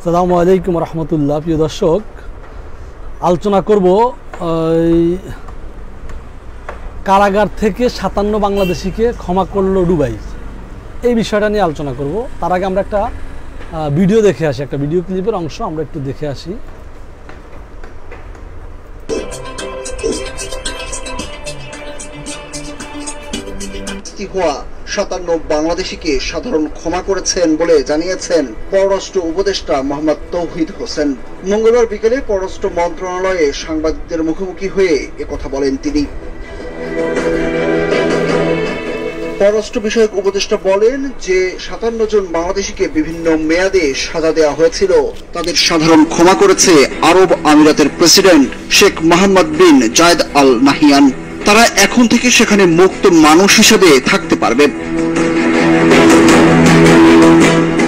আসসালামু আলাইকুম রহমতুল্লাহ। প্রিয় দর্শক, আলোচনা করব কারাগার থেকে 57 বাংলাদেশিকে ক্ষমা করলো দুবাই, এই বিষয়টা নিয়ে আলোচনা করব। তার আগে আমরা একটা ভিডিও দেখে আসি, একটা ভিডিও ক্লিপের অংশ আমরা একটু দেখে আসি। হওয়া 57 বাংলাদেশিকে সাধারণ ক্ষমা করেছেন বলে জানিয়েছেন পররাষ্ট্র উপদেষ্টা মোহাম্মদ তৌহিদ হোসেন। মঙ্গলবার বিকেলে পররাষ্ট্র মন্ত্রণালয়ে সাংবাদিকদের মুখোমুখি হয়ে একথা বলেন তিনি। পররাষ্ট্র বিষয়ক উপদেষ্টা বলেন যে 57 জন বাংলাদেশিকে বিভিন্ন মেয়াদে সাজা দেওয়া হয়েছিল, তাদের সাধারণ ক্ষমা করেছে আরব আমিরাতের প্রেসিডেন্ট শেখ মোহাম্মদ বিন জায়েদ আল নাহিয়ান। তারা এখন থেকে সেখানে মুক্ত মানুষ হিসেবে থাকতে পারবে।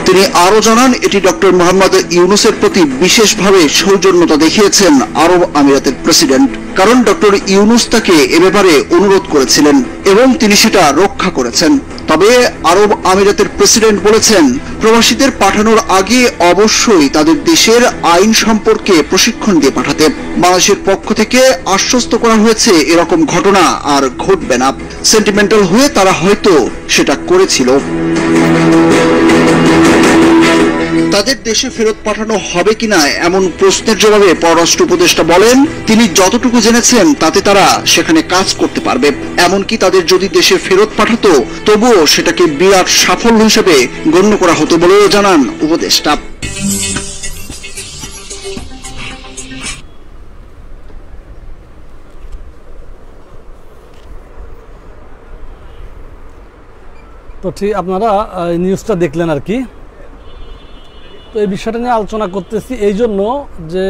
তিনি আরো জানান, এটি ডক্টর মোহাম্মদ ইউনূসের প্রতি বিশেষভাবে সৌজন্যতা দেখিয়েছেন আরব আমিরাতের প্রেসিডেন্ট, কারণ ডক্টর ইউনূস তাকে এ ব্যাপারে অনুরোধ করেছিলেন এবং তিনি সেটা রক্ষা করেছেন। তবে আরব আমিরাতের প্রেসিডেন্ট বলেছেন, প্রবাসীদের পাঠানোর আগে অবশ্যই তাদের দেশের আইন সম্পর্কে প্রশিক্ষণ দিয়ে পাঠাতে। বাংলাদেশের পক্ষ থেকে আশ্বস্ত করা হয়েছে এরকম ঘটনা আর ঘটবে না। সেন্টিমেন্টাল হয়ে তারা হয়তো সেটা করেছিল। তাদের দেশে ফেরত পাঠানো হবে কিনা এমন প্রশ্নের জবাবে পররাষ্ট্র উপদেষ্টা বলেন, তিনি যতটুকু জেনেছেন তাতে তারা সেখানে কাজ করতে পারবে। এমনকি তাদের যদি দেশে ফেরত পাঠাতো তবুও সেটাকে বিরাট সাফল্য হিসেবে গণ্য করা হতো বলেও জানান উপদেষ্টা। তো ঠিক আপনারা নিউজটা দেখলেন আর কি। তো এই বিষয়টা নিয়ে আলোচনা করতেছি এই জন্য যে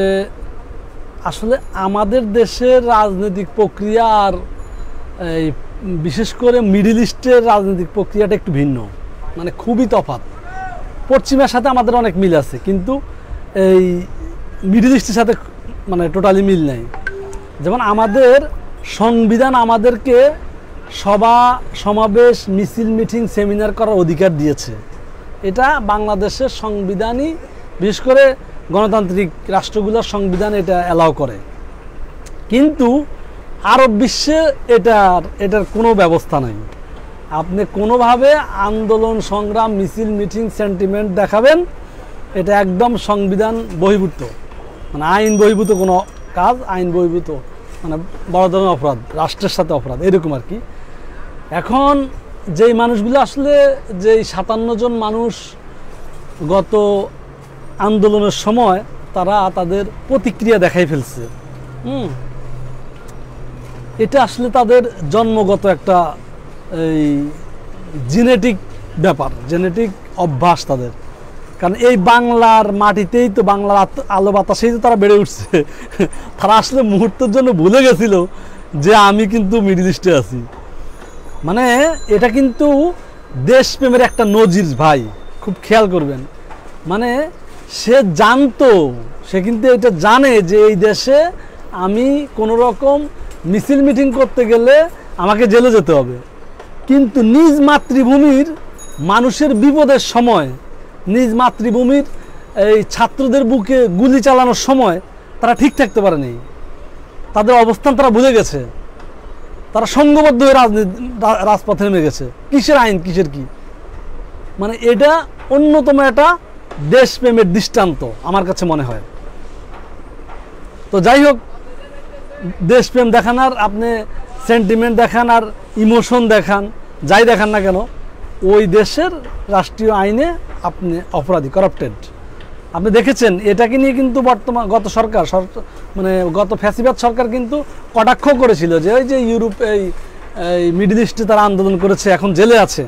আসলে আমাদের দেশের রাজনৈতিক প্রক্রিয়া আর এই বিশেষ করে মিডল ইস্টের রাজনৈতিক প্রক্রিয়াটা একটু ভিন্ন, মানে খুবই তফাৎ। পশ্চিমের সাথে আমাদের অনেক মিল আছে, কিন্তু এই মিডল ইস্টের সাথে মানে টোটালি মিল নেই। যেমন আমাদের সংবিধান আমাদেরকে সভা সমাবেশ মিছিল মিটিং সেমিনার করার অধিকার দিয়েছে, এটা বাংলাদেশের সংবিধানই, বিশেষ করে গণতান্ত্রিক রাষ্ট্রগুলোর সংবিধান এটা অ্যালাউ করে। কিন্তু আরব বিশ্বে এটার কোনো ব্যবস্থা নাই। আপনি কোনোভাবে আন্দোলন সংগ্রাম মিছিল মিটিং সেন্টিমেন্ট দেখাবেন, এটা একদম সংবিধান বহির্ভূত, মানে আইন বহির্ভূত কোনো কাজ, আইন বহির্ভূত মানে বড় ধরনের অপরাধ, রাষ্ট্রের সাথে অপরাধ, এরকম আর কি। এখন যেই মানুষগুলো আসলে যেই 57 জন মানুষ গত আন্দোলনের সময় তারা তাদের প্রতিক্রিয়া দেখাই ফেলছে, এটা আসলে তাদের জন্মগত একটা এই জেনেটিক ব্যাপার, জেনেটিক অভ্যাস তাদের। কারণ এই বাংলার মাটিতেই তো, বাংলার আলো বাতাসেই তো তারা বেড়ে উঠছে। তারা আসলে মুহূর্তের জন্য ভুলে গেছিল যে আমি কিন্তু মিডল ইস্টে আছি। মানে এটা কিন্তু দেশপ্রেমের একটা নজির ভাই, খুব খেয়াল করবেন। মানে সে জানতো, সে কিন্তু এটা জানে যে এই দেশে আমি কোনো রকম মিছিল মিটিং করতে গেলে আমাকে জেলে যেতে হবে, কিন্তু নিজ মাতৃভূমির মানুষের বিপদের সময়, নিজ মাতৃভূমির এই ছাত্রদের বুকে গুলি চালানোর সময় তারা ঠিক থাকতে পারেনি। তাদের অবস্থান তারা ভুলে গেছে, তারা সংঘবদ্ধ হয়ে রাজপথে নেমে গেছে। কিসের আইন, কিসের কি, মানে এটা অন্যতম একটা দেশপ্রেমের দৃষ্টান্ত আমার কাছে মনে হয়। তো যাই হোক, দেশপ্রেম দেখান আর আপনি সেন্টিমেন্ট দেখান আর ইমোশন দেখান, যাই দেখান না কেন, ওই দেশের রাষ্ট্রীয় আইনে আপনি অপরাধী, করাপ্টেড। আপনি দেখেছেন এটাকে নিয়ে কিন্তু বর্তমান গত সরকার মানে গত ফ্যাসিবাদ সরকার কিন্তু কটাক্ষ করেছিল যে ওই যে ইউরোপ এই মিডল ইস্টে তারা আন্দোলন করেছে, এখন জেলে আছে।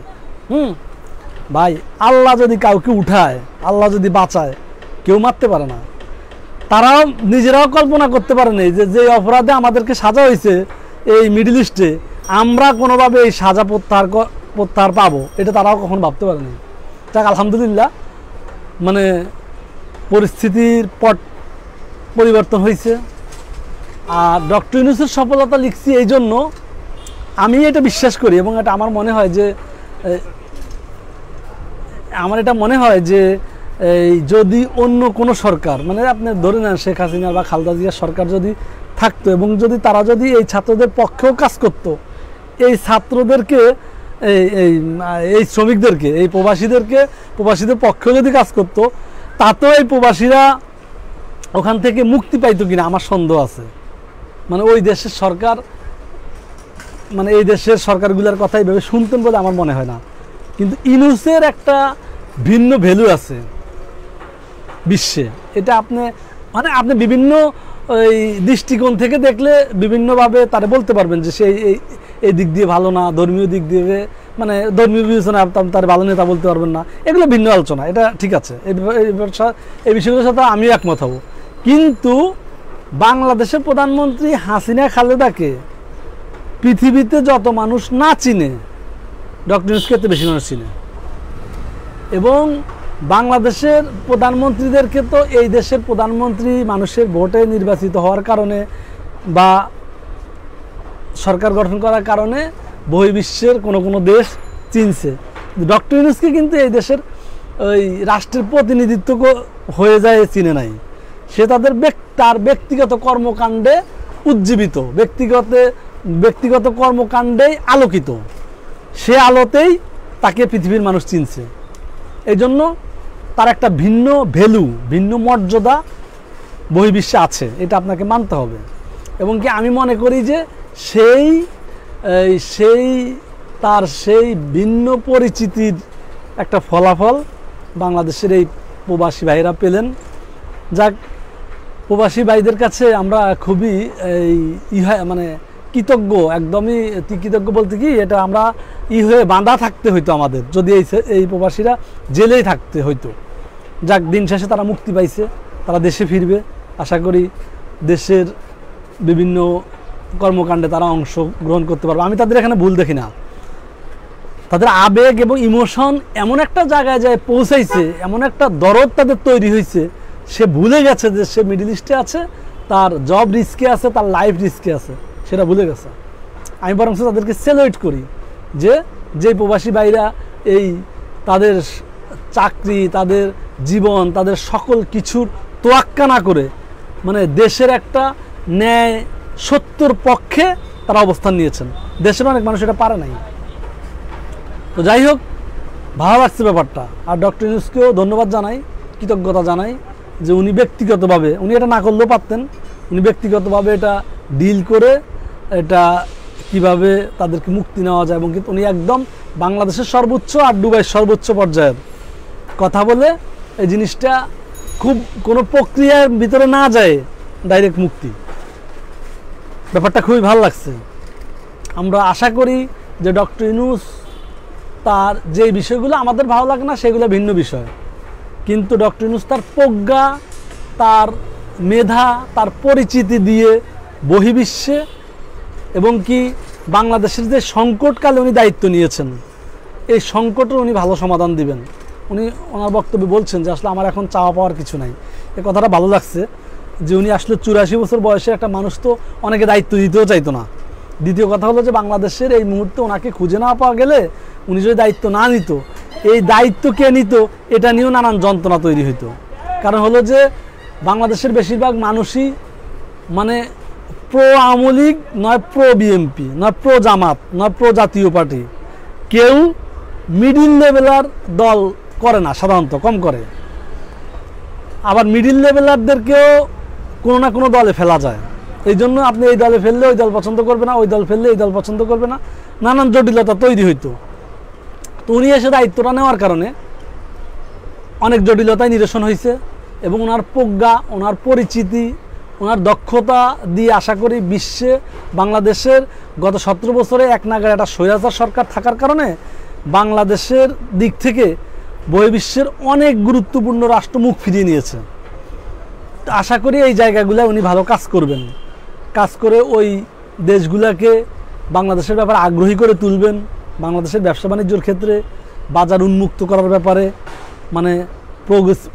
ভাই, আল্লাহ যদি কাউকে উঠায়, আল্লাহ যদি বাঁচায়, কেউ মারতে পারে না। তারাও নিজেরাও কল্পনা করতে পারেনি যে যে অপরাধে আমাদেরকে সাজা হয়েছে এই মিডল ইস্টে, আমরা কোনোভাবে এই সাজা প্রত্যাহার পাবো, এটা তারাও কখনো ভাবতে পারেনি। যাক, আলহামদুলিল্লাহ, মানে পরিস্থিতির পরিবর্তন হয়েছে। আর ডক্টর ইউনূসের সফলতা লিখছি এই জন্য, আমি এটা বিশ্বাস করি এবং এটা আমার মনে হয় যে এই যদি অন্য কোনো সরকার, মানে আপনি ধরে নেন শেখ হাসিনা বা খালেদা জিয়ার সরকার যদি থাকতো এবং যদি তারা যদি এই ছাত্রদের পক্ষেও কাজ করত, এই ছাত্রদেরকে এই শ্রমিকদেরকে, এই প্রবাসীদের পক্ষেও যদি কাজ করতো, তাতেও এই প্রবাসীরা ওখান থেকে মুক্তি পাইতো কিনা আমার সন্দেহ আছে। মানে ওই দেশের সরকার, মানে এই দেশের সরকারগুলোর কথা এইভাবে শুনতেন বলে আমার মনে হয় না। কিন্তু ইউনূসের একটা ভিন্ন ভ্যালু আছে বিশ্বে, এটা আপনি বিভিন্ন ওই দৃষ্টিকোণ থেকে দেখলে বিভিন্নভাবে তারা বলতে পারবেন যে সে এই দিক দিয়ে ভালো না, ধর্মীয় দিক দিয়ে, মানে ধর্মীয় বিবেচনা তার ভালো নেতা বলতে পারবেন না, এগুলো ভিন্ন আলোচনা, এটা ঠিক আছে, এই বিষয়গুলোর সাথে আমিও একমত হব। কিন্তু বাংলাদেশের প্রধানমন্ত্রী হাসিনা খালেদাকে পৃথিবীতে যত মানুষ না চিনে, ডক্টর ইউনূসকে এত বেশি মানুষ চিনে। এবং বাংলাদেশের প্রধানমন্ত্রীদেরকে তো এই দেশের প্রধানমন্ত্রী মানুষের ভোটে নির্বাচিত হওয়ার কারণে বা সরকার গঠন করার কারণে বহির্বিশ্বের কোনো দেশ চিনছে। ডক্টর ইউনূসকে কিন্তু এই দেশের ওই রাষ্ট্রের প্রতিনিধিত্ব হয়ে যায় চিনে নাই। সে তার ব্যক্তিগত কর্মকাণ্ডে উজ্জীবিত, ব্যক্তিগত কর্মকাণ্ডেই আলোকিত, সে আলোতেই তাকে পৃথিবীর মানুষ চিনছে। এই জন্য তার একটা ভিন্ন ভ্যালু, ভিন্ন মর্যাদা বহির্বিশ্বে আছে, এটা আপনাকে মানতে হবে। এবং কি আমি মনে করি যে তার ভিন্ন পরিচিতির একটা ফলাফল বাংলাদেশের এই প্রবাসী ভাইরা পেলেন। যাক, প্রবাসী ভাইদের কাছে আমরা খুবই মানে কৃতজ্ঞ, একদমই কৃতজ্ঞ বলতে কি, এটা আমরা হয়ে বাঁধা থাকতে হইতো আমাদের, যদি এই প্রবাসীরা জেলেই থাকতে হইতো। যাক, দিন শেষে তারা মুক্তি পাইছে, তারা দেশে ফিরবে, আশা করি দেশের বিভিন্ন কর্মকাণ্ডে তারা অংশগ্রহণ করতে পারবে। আমি তাদের এখানে ভুল দেখি না। তাদের আবেগ এবং ইমোশন এমন একটা জায়গায় যায় পৌঁছাইছে, এমন একটা দরদ তাদের তৈরি হয়েছে, সে ভুলে গেছে যে সে মিডল ইস্টে আছে, তার জব রিস্কে আছে, তার লাইফ রিস্কে আছে, সেটা ভুলে গেছে। আমি বরং তাদেরকে সেলিব্রেট করি যে প্রবাসী ভাইরা তাদের চাকরি, তাদের জীবন, তাদের সকল কিছুর তোয়াক্কা না করে, মানে দেশের একটা ন্যায় সত্যর পক্ষে তারা অবস্থান নিয়েছেন। দেশের অনেক মানুষ এটা পারে নাই। তো যাই হোক, ভালো লাগছে ব্যাপারটা। আর ডক্টর ইউনূসকেও ধন্যবাদ জানাই, কৃতজ্ঞতা জানাই যে উনি ব্যক্তিগতভাবে, উনি এটা না করলেও পারতেন, উনি ব্যক্তিগতভাবে এটা ডিল করে এটা কিভাবে তাদেরকে মুক্তি নেওয়া যায়, এবং উনি একদম বাংলাদেশের সর্বোচ্চ আর দুবাইয়ের সর্বোচ্চ পর্যায়ের কথা বলে এই জিনিসটা খুব কোনো প্রক্রিয়ার ভিতরে না যায় ডাইরেক্ট মুক্তি, ব্যাপারটা খুবই ভালো লাগছে। আমরা আশা করি যে ডক্টর ইউনূস তার যে বিষয়গুলো আমাদের ভালো লাগে না সেগুলো ভিন্ন বিষয়, কিন্তু ডক্টর ইউনূস তার প্রজ্ঞা, তার মেধা, তার পরিচিতি দিয়ে বহির্বিশ্বে এবং কি বাংলাদেশের যে সংকটকালে উনি দায়িত্ব নিয়েছেন, এই সংকটের উনি ভালো সমাধান দিবেন। উনি ওনার বক্তব্যে বলছেন যে আসলে আমার এখন চাওয়া পাওয়ার কিছু নাই। এই কথাটা ভালো লাগছে যে উনি আসলে 84 বছর বয়সে একটা মানুষ, তো অনেকে দায়িত্ব দিতেও চাইতো না। দ্বিতীয় কথা হলো যে বাংলাদেশের এই মুহূর্তে ওনাকে খুঁজে না পাওয়া গেলে উনি যদি দায়িত্ব না নিত, এই দায়িত্ব কে নিত এটা নিয়েও নানান যন্ত্রণা তৈরি হইতো। কারণ হলো যে বাংলাদেশের বেশিরভাগ মানুষই মানে প্রো আওয়ামী লীগ নয়, প্রো বিএনপি নয়, প্রো জামাত নয়, প্রো জাতীয় পার্টি, কেউ মিডিল লেভেলার দল করে না, সাধারণত কম করে। আবার মিডিল লেভেলারদেরকেও কোনো না কোনো দলে ফেলা যায়। এই জন্য আপনি এই দলে ফেললে ওই দল পছন্দ করবে না, ওই দল ফেললে এই দল পছন্দ করবে না, নানান জটিলতা তৈরি হইতো। তো উনি এসে দায়িত্বটা নেওয়ার কারণে অনেক জটিলতায় নিরসন হয়েছে, এবং ওনার প্রজ্ঞা, ওনার পরিচিতি, ওনার দক্ষতা দিয়ে আশা করি বিশ্বে বাংলাদেশের গত 17 বছরে এক নাগাড়ে একটা স্বৈরাচার সরকার থাকার কারণে বাংলাদেশের দিক থেকে বহির্বিশ্বের অনেক গুরুত্বপূর্ণ রাষ্ট্র মুখ ফিরিয়ে নিয়েছে। আশা করি এই জায়গাগুলো উনি ভালো কাজ করবেন, কাজ করে ওই দেশগুলোকে বাংলাদেশের ব্যাপারে আগ্রহী করে তুলবেন, বাংলাদেশের ব্যবসা বাণিজ্যর ক্ষেত্রে বাজার উন্মুক্ত করার ব্যাপারে মানে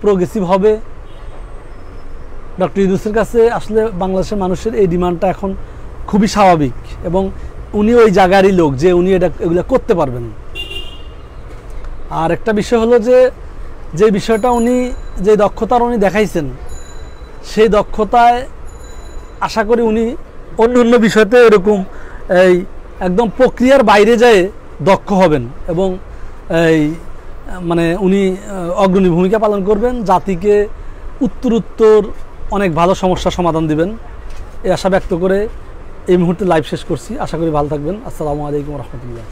প্রোগ্রেসিভ হবে। ডক্টর ইউনূসের কাছে আসলে বাংলাদেশের মানুষের এই ডিমান্ডটা এখন খুবই স্বাভাবিক, এবং উনি ওই জায়গারই লোক যে উনি এগুলো করতে পারবেন। আর একটা বিষয় হলো যে যে বিষয়টা উনি যে দক্ষতার উনি দেখাইছেন, সেই দক্ষতায় আশা করি উনি অন্য অন্য বিষয়তে এরকম এই একদম প্রক্রিয়ার বাইরে যেয়ে দক্ষ হবেন এবং এই মানে উনি অগ্রণী ভূমিকা পালন করবেন, জাতিকে উত্তরোত্তর অনেক ভালো সমস্যার সমাধান দিবেন, এই আশা ব্যক্ত করে এই মুহূর্তে লাইভ শেষ করছি। আশা করি ভালো থাকবেন। আসসালামু আলাইকুম রহমতুল্লাহ।